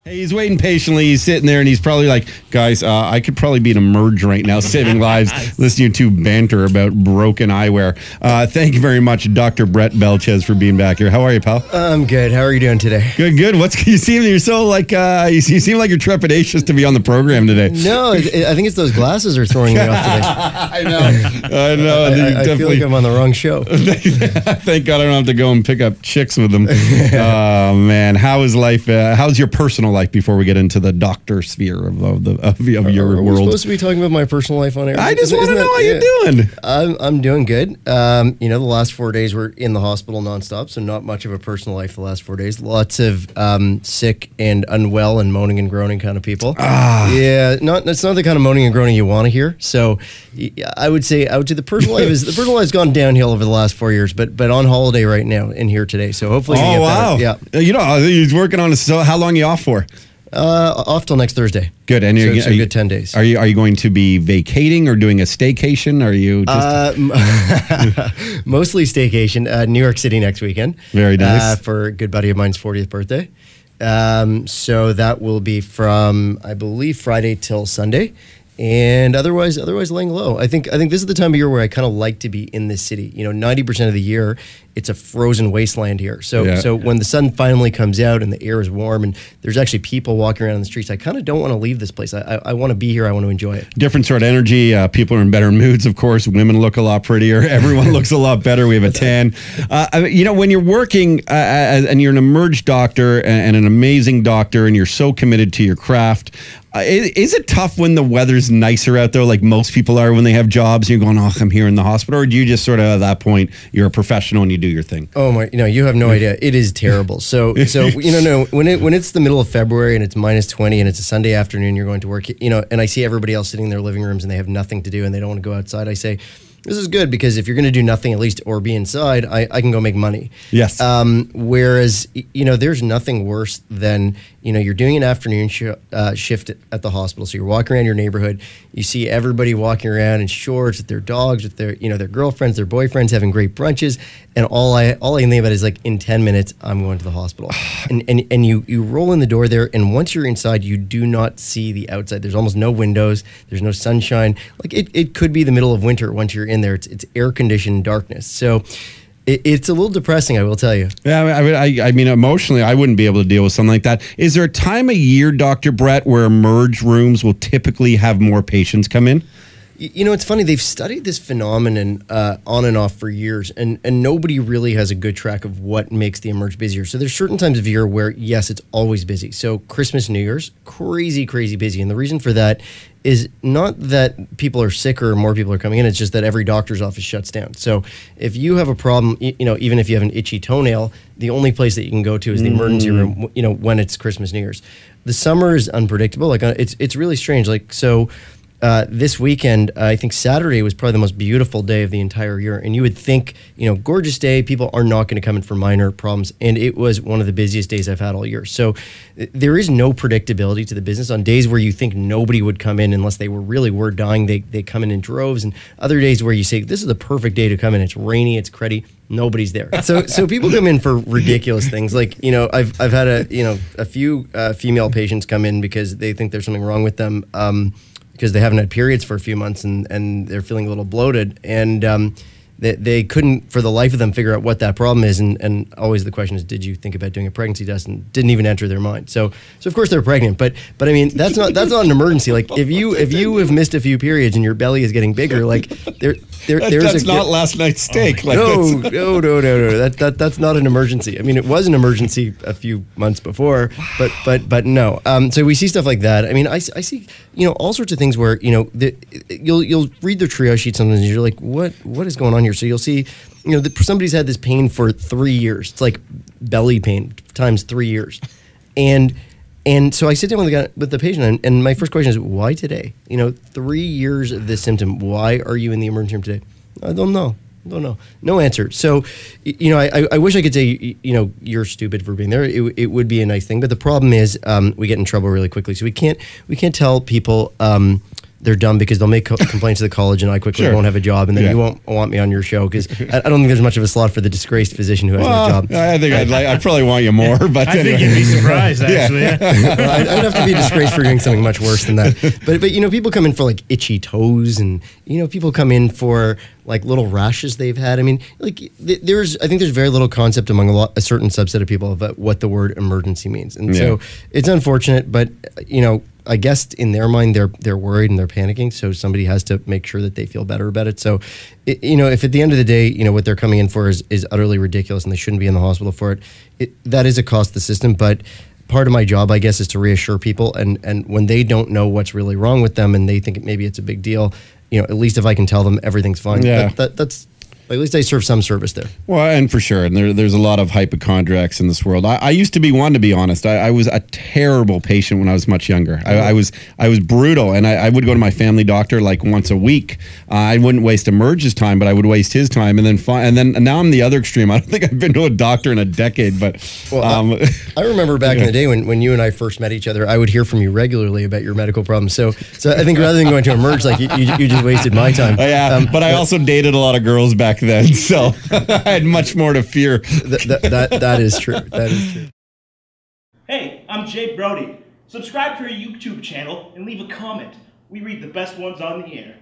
Hey, he's waiting patiently. He's sitting there, and he's probably like, guys, I could probably be in a merge right now, saving lives, listening to banter about broken eyewear. Thank you very much, Dr. Brett Belchetz, for being back here. How are you, pal? I'm good. How are you doing today? Good, good. You seem so like you seem like you're trepidatious to be on the program today. No, I think it's those glasses are throwing me off today. I know. I feel like I'm on the wrong show. Thank God I don't have to go and pick up chicks with them. Oh man, how is life? How's your personal life before we get into the doctor sphere of your world? world? We're supposed to be talking about my personal life on air. I just want to know how you're doing. I'm doing good. The last 4 days we're in the hospital nonstop, so not much of a personal life the last 4 days. Lots of sick and unwell and moaning and groaning kind of people. Yeah, it's not the kind of moaning and groaning you want to hear. So I would say the personal life has gone downhill over the last 4 years, but on holiday right now in here today. So hopefully, wow, yeah. He's working on it. So how long are you off for? Off till next Thursday. Good, and so it's a good 10 days. Are you going to be vacating or doing a staycation? Are you just mostly staycation? New York City next weekend. Very nice for a good buddy of mine's 40th birthday. So that will be from, I believe, Friday till Sunday. And otherwise laying low. I think this is the time of year where I kind of like to be in this city. 90% of the year, it's a frozen wasteland here. So when the sun finally comes out and the air is warm and there's actually people walking around in the streets, I kind of don't want to leave this place. I want to be here. I want to enjoy it. Different sort of energy. People are in better moods, of course. Women look a lot prettier. Everyone looks a lot better. We have a tan. When you're working and you're an emerged doctor and an amazing doctor and you're so committed to your craft, is it tough when the weather's nicer out there, like most people are when they have jobs? You're going, I'm here in the hospital, or do you just sort of at that point you're a professional and you do your thing? Oh my, you have no idea. It is terrible. So when it's the middle of February and it's -20 and it's a Sunday afternoon, you're going to work, and I see everybody else sitting in their living rooms and they have nothing to do and they don't want to go outside. I say, this is good because if you're going to do nothing at least or be inside, I can go make money. Yes. Whereas, there's nothing worse than, you're doing an afternoon shift at the hospital. So you're walking around your neighborhood. You see everybody walking around in shorts with their dogs, with their, their girlfriends, their boyfriends, having great brunches. And all I think about is like, in 10 minutes, I'm going to the hospital. and you roll in the door there. And once you're inside, you do not see the outside. There's almost no windows. There's no sunshine. Like it could be the middle of winter once you're in there. It's air-conditioned darkness. So it's a little depressing, I will tell you. Yeah, I mean, emotionally, I wouldn't be able to deal with something like that. Is there a time of year, Dr. Brett, where emerge rooms will typically have more patients come in? It's funny. They've studied this phenomenon on and off for years, and nobody really has a good track of what makes the emerge busier. So there's certain times of year where, yes, it's always busy. So Christmas, New Year's, crazy, crazy busy. And the reason for that is not that people are sicker or more people are coming in. It's just that every doctor's office shuts down. So if you have a problem, even if you have an itchy toenail, the only place that you can go to is the emergency room, when it's Christmas, New Year's. The summer is unpredictable. Like it's really strange. Like, so this weekend, I think Saturday was probably the most beautiful day of the entire year. And you would think, gorgeous day, people are not going to come in for minor problems. And it was one of the busiest days I've had all year. So there is no predictability to the business. On days where you think nobody would come in unless they were dying, they come in droves. And other days where you say, this is the perfect day to come in. It's rainy, it's cruddy. Nobody's there. So people come in for ridiculous things. Like, I've had a few female patients come in because they think there's something wrong with them. Because they haven't had periods for a few months and they're feeling a little bloated. And they couldn't, for the life of them, figure out what that problem is. And always the question is, did you think about doing a pregnancy test? And didn't even enter their mind. So of course they're pregnant. But I mean, that's not an emergency. Like if you have missed a few periods and your belly is getting bigger, like that's not last night's steak. No. That's not an emergency. I mean, it was an emergency a few months before, but no. So we see stuff like that. I mean, I see all sorts of things where you'll read the triage sheet sometimes and you're like, what is going on here? So you'll see somebody's had this pain for 3 years. It's like belly pain times 3 years, and so I sit down with the patient, and my first question is, why today? 3 years of this symptom. Why are you in the emergency room today? I don't know. No answer. So, I wish I could say, you're stupid for being there. It would be a nice thing, but the problem is we get in trouble really quickly. So we can't tell people they're dumb because they'll make complaints to the college and I quickly won't have a job, and then you won't want me on your show because I don't think there's much of a slot for the disgraced physician who has no job. I think I'd probably want you more, but I think you'd be surprised actually. Well, I'd have to be disgraced for doing something much worse than that. But people come in for like itchy toes, and people come in for like little rashes they've had. I mean, like I think there's very little concept among a certain subset of people about what the word emergency means, and so it's unfortunate. But I guess in their mind they're worried and they're panicking. So somebody has to make sure that they feel better about it. So if at the end of the day what they're coming in for is utterly ridiculous and they shouldn't be in the hospital for it, that is a cost to the system. But part of my job, I guess, is to reassure people, and when they don't know what's really wrong with them and they think maybe it's a big deal, at least if I can tell them everything's fine, that's at least I serve some service there. Well, and for sure, and there's a lot of hypochondriacs in this world. I used to be one, to be honest. I was a terrible patient when I was much younger. I was brutal, and I would go to my family doctor like once a week. I wouldn't waste Emerge's time, but I would waste his time, and then now I'm the other extreme. I don't think I've been to a doctor in a decade, but I remember back in the day when you and I first met each other, I would hear from you regularly about your medical problems. So I think rather than going to Emerge, like you just wasted my time. But I also dated a lot of girls back then, so I had much more to fear. That is true. That is true. Hey, I'm Jay Brody. Subscribe to our YouTube channel and leave a comment. We read the best ones on the air.